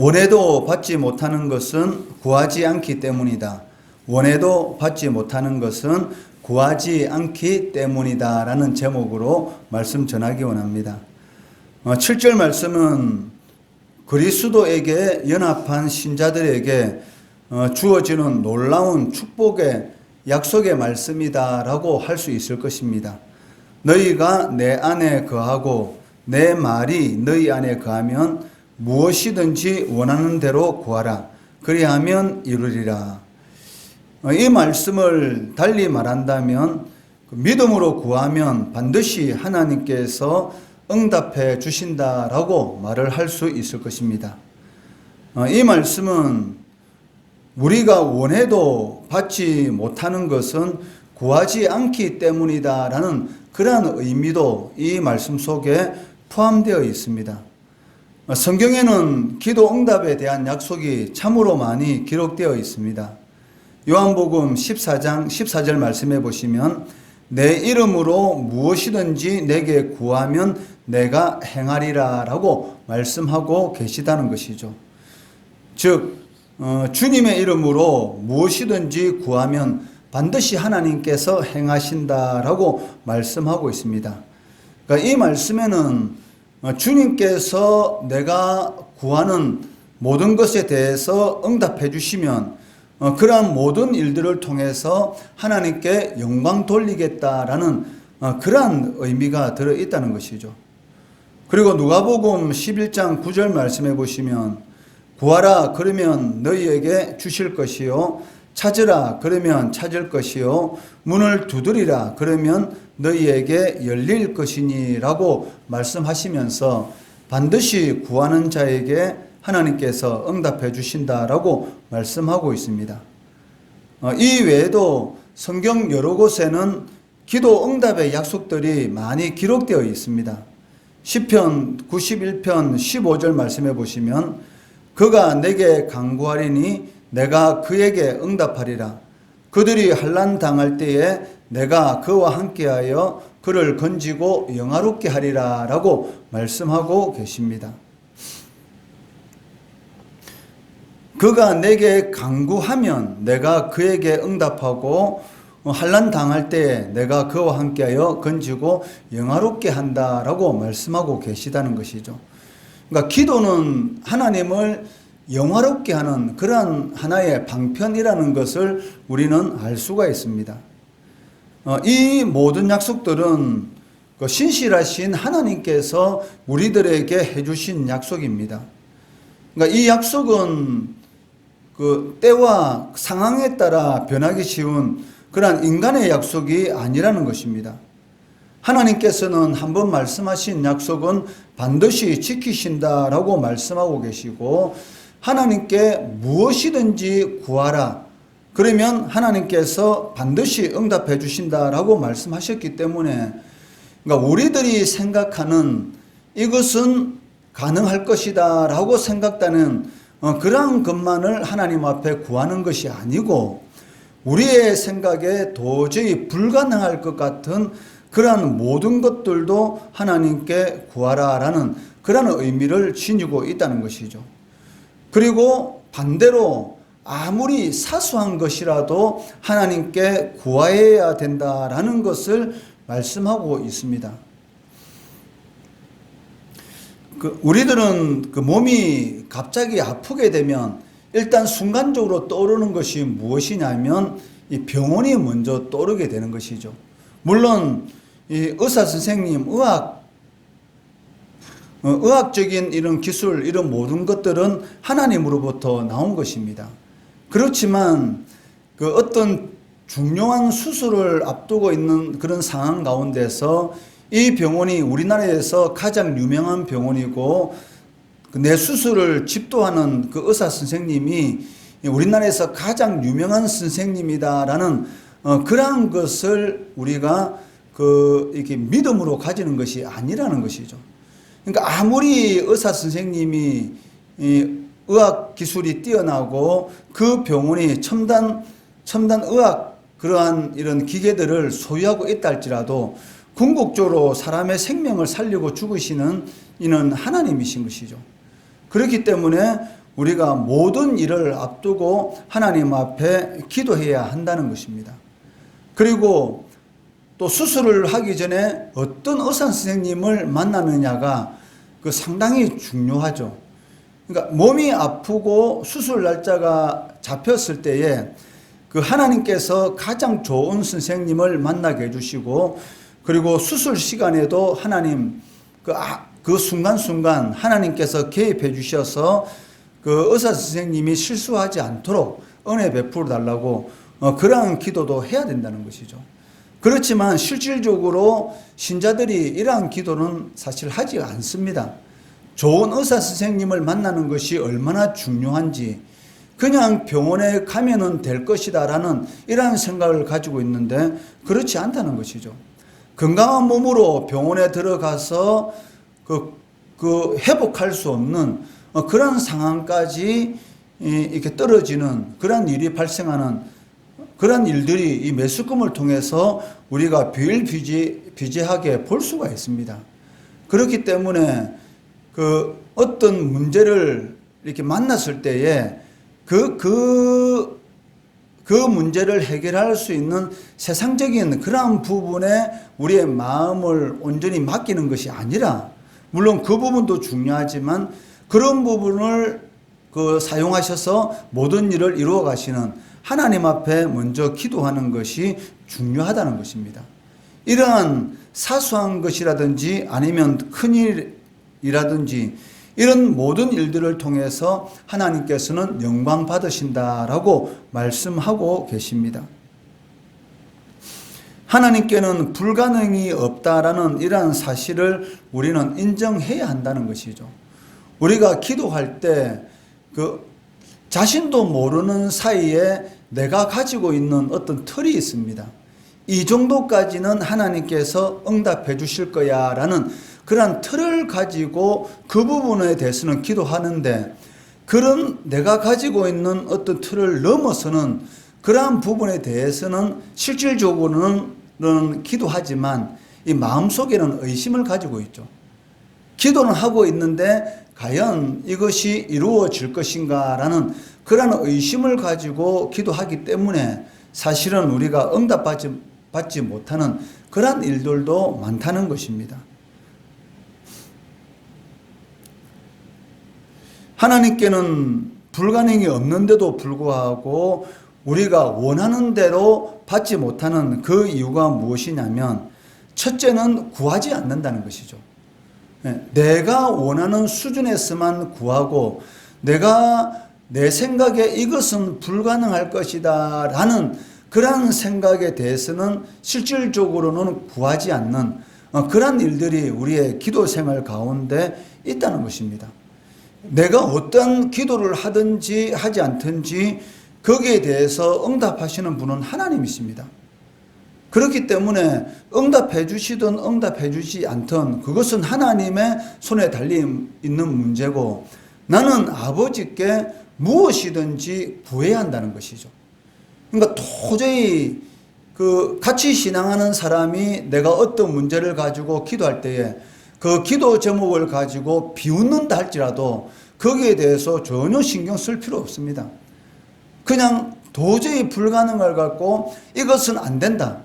원해도 받지 못하는 것은 구하지 않기 때문이다. 원해도 받지 못하는 것은 구하지 않기 때문이다 라는 제목으로 말씀 전하기 원합니다. 7절 말씀은 그리스도에게 연합한 신자들에게 주어지는 놀라운 축복의 약속의 말씀이다 라고 할 수 있을 것입니다. 너희가 내 안에 거하고 내 말이 너희 안에 거하면 무엇이든지 원하는 대로 구하라. 그리하면 이루리라. 이 말씀을 달리 말한다면 믿음으로 구하면 반드시 하나님께서 응답해 주신다라고 말을 할 수 있을 것입니다. 이 말씀은 우리가 원해도 받지 못하는 것은 구하지 않기 때문이다라는 그러한 의미도 이 말씀 속에 포함되어 있습니다. 성경에는 기도 응답에 대한 약속이 참으로 많이 기록되어 있습니다. 요한복음 14장 14절 말씀해 보시면 내 이름으로 무엇이든지 내게 구하면 내가 행하리라 라고 말씀하고 계시다는 것이죠. 즉 주님의 이름으로 무엇이든지 구하면 반드시 하나님께서 행하신다라고 말씀하고 있습니다. 그러니까 이 말씀에는 주님께서 내가 구하는 모든 것에 대해서 응답해 주시면 그러한 모든 일들을 통해서 하나님께 영광 돌리겠다라는 그러한 의미가 들어있다는 것이죠. 그리고 누가복음 11장 9절 말씀해 보시면 구하라 그러면 너희에게 주실 것이요 찾으라 그러면 찾을 것이요 문을 두드리라 그러면 너희에게 열릴 것이니 라고 말씀하시면서 반드시 구하는 자에게 하나님께서 응답해 주신다라고 말씀하고 있습니다. 이 외에도 성경 여러 곳에는 기도 응답의 약속들이 많이 기록되어 있습니다. 시편 91편 15절 말씀해 보시면 그가 내게 간구하리니 내가 그에게 응답하리라. 그들이 환난 당할 때에 내가 그와 함께하여 그를 건지고 영화롭게 하리라 라고 말씀하고 계십니다. 그가 내게 간구하면 내가 그에게 응답하고 환난 당할 때에 내가 그와 함께하여 건지고 영화롭게 한다라고 말씀하고 계시다는 것이죠. 그러니까 기도는 하나님을 영화롭게 하는 그러한 하나의 방편이라는 것을 우리는 알 수가 있습니다. 이 모든 약속들은 신실하신 하나님께서 우리들에게 해주신 약속입니다. 그러니까 이 약속은 그 때와 상황에 따라 변하기 쉬운 그러한 인간의 약속이 아니라는 것입니다. 하나님께서는 한번 말씀하신 약속은 반드시 지키신다라고 말씀하고 계시고 하나님께 무엇이든지 구하라. 그러면 하나님께서 반드시 응답해 주신다라고 말씀하셨기 때문에 그러니까 우리들이 생각하는 이것은 가능할 것이다 라고 생각하는 그러한 것만을 하나님 앞에 구하는 것이 아니고 우리의 생각에 도저히 불가능할 것 같은 그러한 모든 것들도 하나님께 구하라라는 그러한 의미를 지니고 있다는 것이죠. 그리고 반대로 아무리 사소한 것이라도 하나님께 구해야 된다라는 것을 말씀하고 있습니다. 우리들은 몸이 갑자기 아프게 되면 일단 순간적으로 떠오르는 것이 무엇이냐면 이 병원이 먼저 떠오르게 되는 것이죠. 물론 이 의사 선생님, 의학적인 이런 기술, 이런 모든 것들은 하나님으로부터 나온 것입니다. 그렇지만 그 어떤 중요한 수술을 앞두고 있는 그런 상황 가운데서 이 병원이 우리나라에서 가장 유명한 병원이고 내 수술을 집도하는 그 의사 선생님이 우리나라에서 가장 유명한 선생님이다라는 그러한 것을 우리가 이렇게 믿음으로 가지는 것이 아니라는 것이죠. 그러니까 아무리 의사 선생님이 의학 기술이 뛰어나고 그 병원이 첨단 의학 그러한 이런 기계들을 소유하고 있다 할지라도 궁극적으로 사람의 생명을 살리고 죽으시는 이는 하나님이신 것이죠. 그렇기 때문에 우리가 모든 일을 앞두고 하나님 앞에 기도해야 한다는 것입니다. 그리고 또 수술을 하기 전에 어떤 의사 선생님을 만나느냐가 상당히 중요하죠. 그러니까 몸이 아프고 수술 날짜가 잡혔을 때에 하나님께서 가장 좋은 선생님을 만나게 해주시고, 그리고 수술 시간에도 하나님 그 순간순간 하나님께서 개입해 주셔서 의사 선생님이 실수하지 않도록 은혜 베풀어 달라고 그러한 기도도 해야 된다는 것이죠. 그렇지만 실질적으로 신자들이 이러한 기도는 사실 하지 않습니다. 좋은 의사 선생님을 만나는 것이 얼마나 중요한지, 그냥 병원에 가면은 될 것이다 라는 이러한 생각을 가지고 있는데 그렇지 않다는 것이죠. 건강한 몸으로 병원에 들어가서 회복할 수 없는 그런 상황까지 이렇게 떨어지는 그런 일이 발생하는 그런 일들이 이 매스컴을 통해서 우리가 비일비재하게 볼 수가 있습니다. 그렇기 때문에 어떤 문제를 이렇게 만났을 때에 그 문제를 해결할 수 있는 세상적인 그러한 부분에 우리의 마음을 온전히 맡기는 것이 아니라, 물론 그 부분도 중요하지만 그런 부분을 사용하셔서 모든 일을 이루어 가시는 하나님 앞에 먼저 기도하는 것이 중요하다는 것입니다. 이러한 사소한 것이라든지 아니면 큰 일이라든지 이런 모든 일들을 통해서 하나님께서는 영광 받으신다라고 말씀하고 계십니다. 하나님께는 불가능이 없다라는 이러한 사실을 우리는 인정해야 한다는 것이죠. 우리가 기도할 때 자신도 모르는 사이에 내가 가지고 있는 어떤 틀이 있습니다. 이 정도까지는 하나님께서 응답해 주실 거야 라는 그런 틀을 가지고 그 부분에 대해서는 기도하는데, 그런 내가 가지고 있는 어떤 틀을 넘어서는 그러한 부분에 대해서는 실질적으로는 기도하지만 이 마음속에는 의심을 가지고 있죠. 기도는 하고 있는데 과연 이것이 이루어질 것인가 라는 그런 의심을 가지고 기도하기 때문에 사실은 우리가 응답받지 못하는 그런 일들도 많다는 것입니다. 하나님께는 불가능이 없는데도 불구하고 우리가 원하는 대로 받지 못하는 그 이유가 무엇이냐면, 첫째는 구하지 않는다는 것이죠. 내가 원하는 수준에서만 구하고 내가 내 생각에 이것은 불가능할 것이다 라는 그런 생각에 대해서는 실질적으로는 구하지 않는 그런 일들이 우리의 기도 생활 가운데 있다는 것입니다. 내가 어떤 기도를 하든지 하지 않든지 거기에 대해서 응답하시는 분은 하나님이십니다. 그렇기 때문에 응답해 주시든 응답해 주지 않든 그것은 하나님의 손에 달려 있는 문제고, 나는 아버지께 무엇이든지 구해야 한다는 것이죠. 그러니까 도저히 같이 신앙하는 사람이 내가 어떤 문제를 가지고 기도할 때에 그 기도 제목을 가지고 비웃는다 할지라도 거기에 대해서 전혀 신경 쓸 필요 없습니다. 그냥 도저히 불가능을 갖고 이것은 안 된다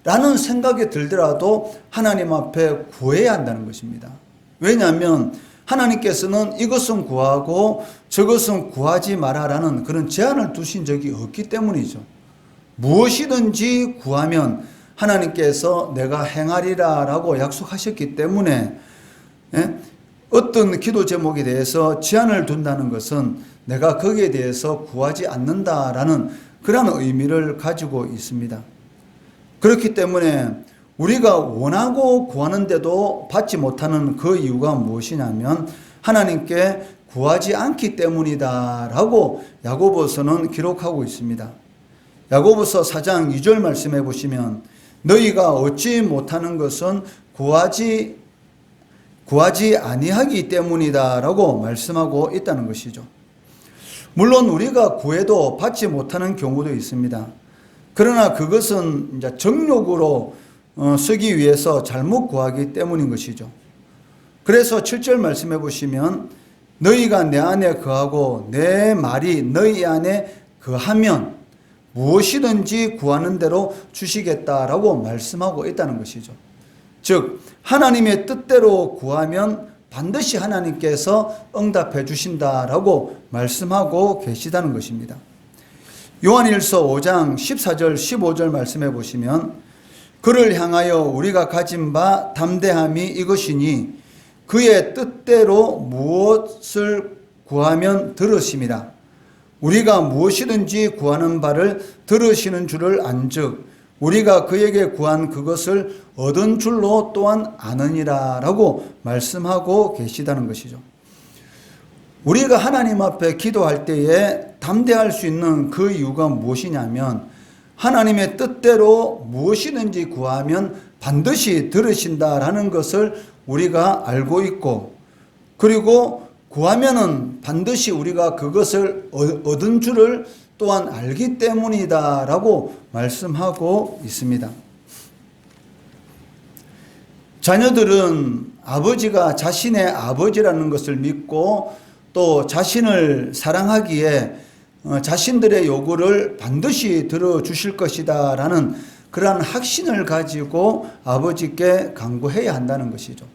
라는 생각이 들더라도 하나님 앞에 구해야 한다는 것입니다. 왜냐하면 하나님께서는 이것은 구하고 저것은 구하지 마라라는 그런 제한을 두신 적이 없기 때문이죠. 무엇이든지 구하면 하나님께서 내가 행하리라 라고 약속하셨기 때문에 어떤 기도 제목에 대해서 제한을 둔다는 것은 내가 거기에 대해서 구하지 않는다라는 그런 의미를 가지고 있습니다. 그렇기 때문에 우리가 원하고 구하는데도 받지 못하는 그 이유가 무엇이냐면 하나님께 구하지 않기 때문이다 라고 야고보서는 기록하고 있습니다. 야고보서 4장 2절 말씀해 보시면 너희가 얻지 못하는 것은 구하지 아니하기 때문이다 라고 말씀하고 있다는 것이죠. 물론 우리가 구해도 받지 못하는 경우도 있습니다. 그러나 그것은 이제 정욕으로 쓰기 위해서 잘못 구하기 때문인 것이죠. 그래서 7절 말씀해 보시면 너희가 내 안에 거하고 내 말이 너희 안에 거하면 무엇이든지 구하는 대로 주시겠다라고 말씀하고 있다는 것이죠. 즉 하나님의 뜻대로 구하면 반드시 하나님께서 응답해 주신다라고 말씀하고 계시다는 것입니다. 요한일서 5장 14절 15절 말씀해 보시면 그를 향하여 우리가 가진 바 담대함이 이것이니 그의 뜻대로 무엇을 구하면 들으심이라. 우리가 무엇이든지 구하는 바를 들으시는 줄을 안즉 우리가 그에게 구한 그것을 얻은 줄로 또한 아느니라 라고 말씀하고 계시다는 것이죠. 우리가 하나님 앞에 기도할 때에 담대할 수 있는 그 이유가 무엇이냐면 하나님의 뜻대로 무엇이든지 구하면 반드시 들으신다라는 것을 우리가 알고 있고, 그리고 구하면은 반드시 우리가 그것을 얻은 줄을 또한 알기 때문이다라고 말씀하고 있습니다. 자녀들은 아버지가 자신의 아버지라는 것을 믿고 또 자신을 사랑하기에 자신들의 요구를 반드시 들어주실 것이다 라는 그러한 확신을 가지고 아버지께 간구해야 한다는 것이죠.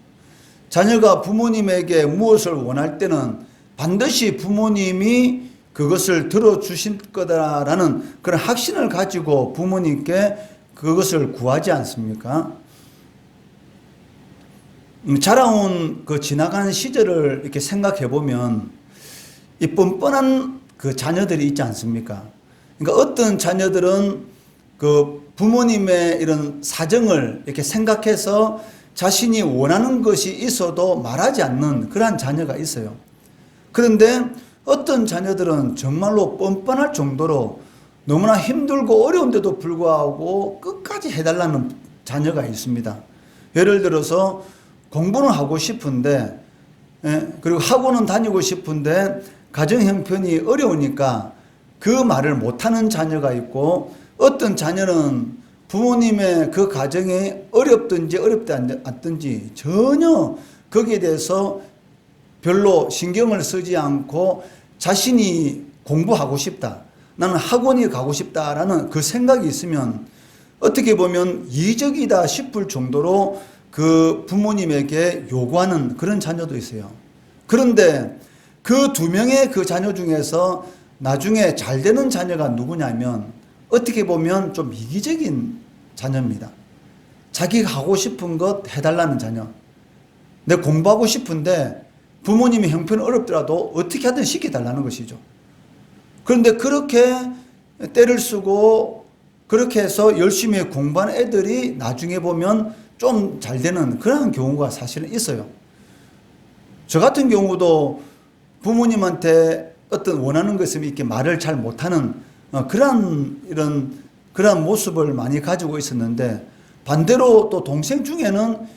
자녀가 부모님에게 무엇을 원할 때는 반드시 부모님이 그것을 들어주실 거다라는 그런 확신을 가지고 부모님께 그것을 구하지 않습니까? 자라온 그 지나간 시절을 이렇게 생각해 보면 이 뻔뻔한 그 자녀들이 있지 않습니까? 그러니까 어떤 자녀들은 그 부모님의 이런 사정을 이렇게 생각해서 자신이 원하는 것이 있어도 말하지 않는 그러한 자녀가 있어요. 그런데 어떤 자녀들은 정말로 뻔뻔할 정도로 너무나 힘들고 어려운데도 불구하고 끝까지 해달라는 자녀가 있습니다. 예를 들어서 공부는 하고 싶은데, 그리고 학원은 다니고 싶은데 가정 형편이 어려우니까 그 말을 못하는 자녀가 있고, 어떤 자녀는 부모님의 그 가정이 어렵든지 어렵지 않든지 전혀 거기에 대해서 별로 신경을 쓰지 않고 자신이 공부하고 싶다, 나는 학원에 가고 싶다라는 그 생각이 있으면 어떻게 보면 이적이다 싶을 정도로 그 부모님에게 요구하는 그런 자녀도 있어요. 그런데 그 두 명의 그 자녀 중에서 나중에 잘 되는 자녀가 누구냐면 어떻게 보면 좀 이기적인 자녀입니다. 자기가 하고 싶은 것 해달라는 자녀. 내가 공부하고 싶은데 부모님이 형편이 어렵더라도 어떻게 하든 시켜달라는 것이죠. 그런데 그렇게 때를 쓰고 그렇게 해서 열심히 공부한 애들이 나중에 보면 좀 잘 되는 그런 경우가 사실은 있어요. 저 같은 경우도 부모님한테 어떤 원하는 것을 이렇게 말을 잘 못하는 그런 모습을 많이 가지고 있었는데, 반대로 또 동생 중에는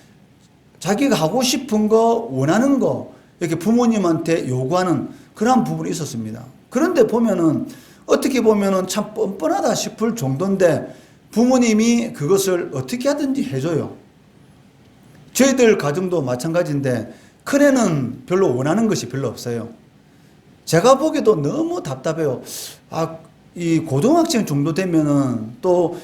자기가 하고 싶은 거, 원하는 거 이렇게 부모님한테 요구하는 그런 부분이 있었습니다. 그런데 보면은 어떻게 보면은 참 뻔뻔하다 싶을 정도인데 부모님이 그것을 어떻게 하든지 해줘요. 저희들 가정도 마찬가지인데 큰애는 별로 원하는 것이 별로 없어요. 제가 보기에도 너무 답답해요. 이 고등학생 정도 되면은 또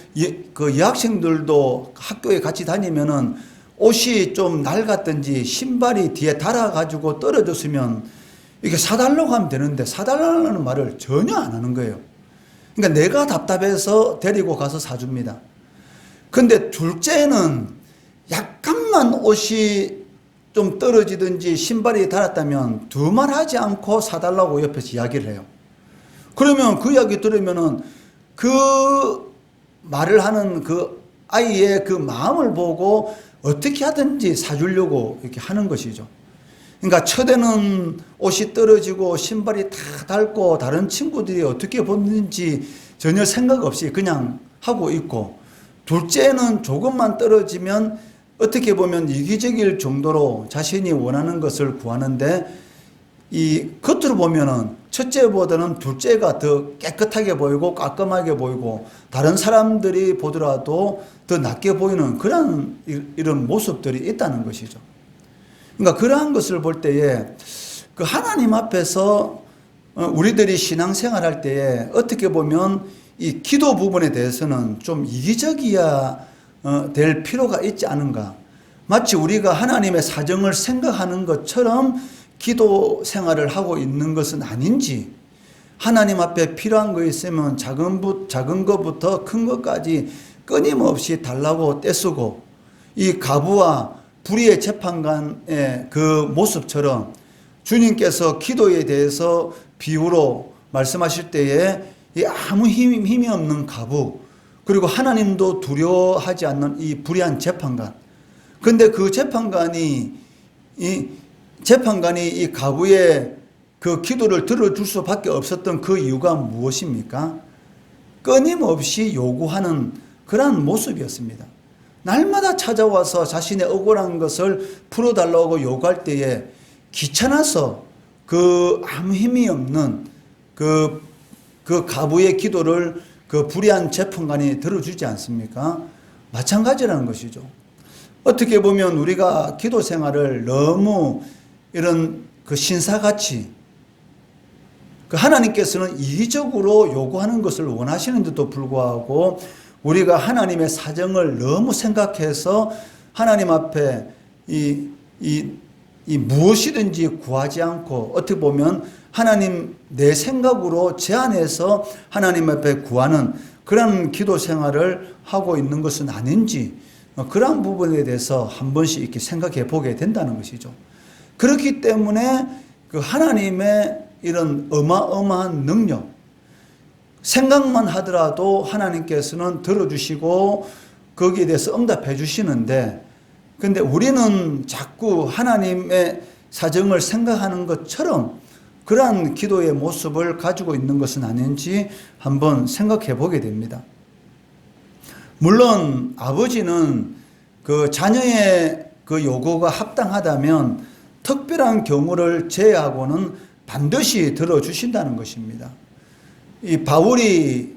그 여학생들도 학교에 같이 다니면은 옷이 좀 낡았든지 신발이 뒤에 달아가지고 떨어졌으면 이렇게 사달라고 하면 되는데 사달라는 말을 전혀 안 하는 거예요. 그러니까 내가 답답해서 데리고 가서 사줍니다. 근데 둘째는 약간만 옷이 좀 떨어지든지 신발이 닳았다면 두말 하지 않고 사달라고 옆에서 이야기를 해요. 그러면 그 이야기 들으면은 그 말을 하는 그 아이의 그 마음을 보고 어떻게 하든지 사주려고 이렇게 하는 것이죠. 그러니까 첫에는 옷이 떨어지고 신발이 다 닳고 다른 친구들이 어떻게 보는지 전혀 생각 없이 그냥 하고 있고, 둘째는 조금만 떨어지면 어떻게 보면 이기적일 정도로 자신이 원하는 것을 구하는데, 이 겉으로 보면은 첫째보다는 둘째가 더 깨끗하게 보이고 깔끔하게 보이고 다른 사람들이 보더라도 더 낫게 보이는 이런 모습들이 있다는 것이죠. 그러니까 그러한 것을 볼 때에 그 하나님 앞에서 우리들이 신앙생활할 때에 어떻게 보면 이 기도 부분에 대해서는 좀 이기적이어야 될 필요가 있지 않은가. 마치 우리가 하나님의 사정을 생각하는 것처럼 기도 생활을 하고 있는 것은 아닌지, 하나님 앞에 필요한 거 있으면 작은 것부터 큰 것까지 끊임없이 달라고 떼쓰고, 이 가부와 불의의 재판관의 그 모습처럼 주님께서 기도에 대해서 비유로 말씀하실 때에 이 아무 힘이 없는 가부, 그리고 하나님도 두려워하지 않는 이 불의한 재판관. 근데 그 재판관이 이 가부의 그 기도를 들어줄 수밖에 없었던 그 이유가 무엇입니까? 끊임없이 요구하는 그러한 모습이었습니다. 날마다 찾아와서 자신의 억울한 것을 풀어달라고 요구할 때에 귀찮아서 그 아무 힘이 없는 그 가부의 기도를 그 불의한 재판관이 들어주지 않습니까? 마찬가지라는 것이죠. 어떻게 보면 우리가 기도 생활을 너무 이런 그 신사같이 그 하나님께서는 이기적으로 요구하는 것을 원하시는데도 불구하고 우리가 하나님의 사정을 너무 생각해서 하나님 앞에 이 무엇이든지 구하지 않고, 어떻게 보면 하나님 내 생각으로 제안해서 하나님 앞에 구하는 그런 기도 생활을 하고 있는 것은 아닌지, 그러한 부분에 대해서 한 번씩 이렇게 생각해 보게 된다는 것이죠. 그렇기 때문에 그 하나님의 이런 어마어마한 능력, 생각만 하더라도 하나님께서는 들어주시고 거기에 대해서 응답해 주시는데, 근데 우리는 자꾸 하나님의 사정을 생각하는 것처럼 그러한 기도의 모습을 가지고 있는 것은 아닌지 한번 생각해 보게 됩니다. 물론 아버지는 그 자녀의 그 요구가 합당하다면 특별한 경우를 제외하고는 반드시 들어주신다는 것입니다. 이 바울이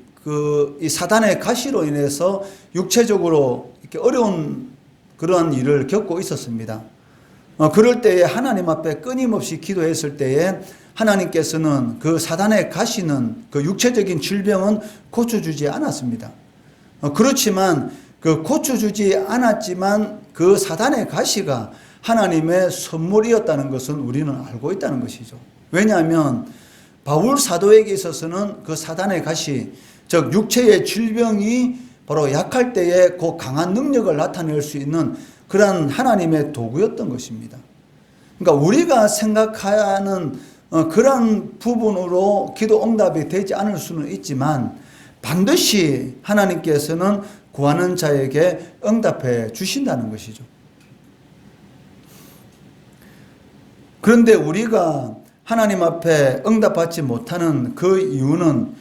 이 사단의 가시로 인해서 육체적으로 이렇게 어려운 그러한 일을 겪고 있었습니다. 그럴 때에 하나님 앞에 끊임없이 기도했을 때에 하나님께서는 그 사단의 가시는 그 육체적인 질병은 고쳐주지 않았습니다. 그렇지만 그 고쳐주지 않았지만 그 사단의 가시가 하나님의 선물이었다는 것은 우리는 알고 있다는 것이죠. 왜냐하면 바울 사도에게 있어서는 그 사단의 가시, 즉 육체의 질병이 바로 약할 때에 그 강한 능력을 나타낼 수 있는 그러한 하나님의 도구였던 것입니다. 그러니까 우리가 생각하는 그런 부분으로 기도 응답이 되지 않을 수는 있지만 반드시 하나님께서는 구하는 자에게 응답해 주신다는 것이죠. 그런데 우리가 하나님 앞에 응답받지 못하는 그 이유는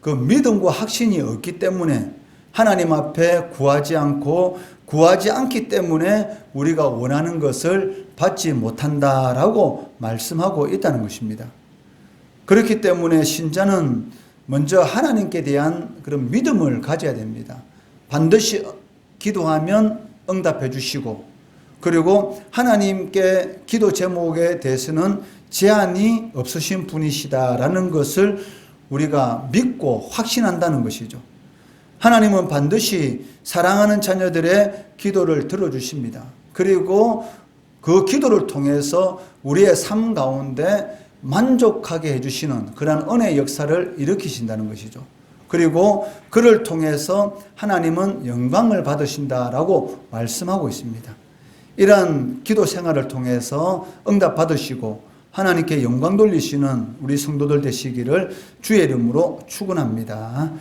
그 믿음과 확신이 없기 때문에, 하나님 앞에 구하지 않기 때문에 우리가 원하는 것을 받지 못한다라고 말씀하고 있다는 것입니다. 그렇기 때문에 신자는 먼저 하나님께 대한 그런 믿음을 가져야 됩니다. 반드시 기도하면 응답해 주시고, 그리고 하나님께 기도 제목에 대해서는 제한이 없으신 분이시다라는 것을 우리가 믿고 확신한다는 것이죠. 하나님은 반드시 사랑하는 자녀들의 기도를 들어주십니다. 그리고 그 기도를 통해서 우리의 삶 가운데 만족하게 해주시는 그러한 은혜의 역사를 일으키신다는 것이죠. 그리고 그를 통해서 하나님은 영광을 받으신다라고 말씀하고 있습니다. 이러한 기도 생활을 통해서 응답 받으시고 하나님께 영광 돌리시는 우리 성도들 되시기를 주의 이름으로 축원합니다.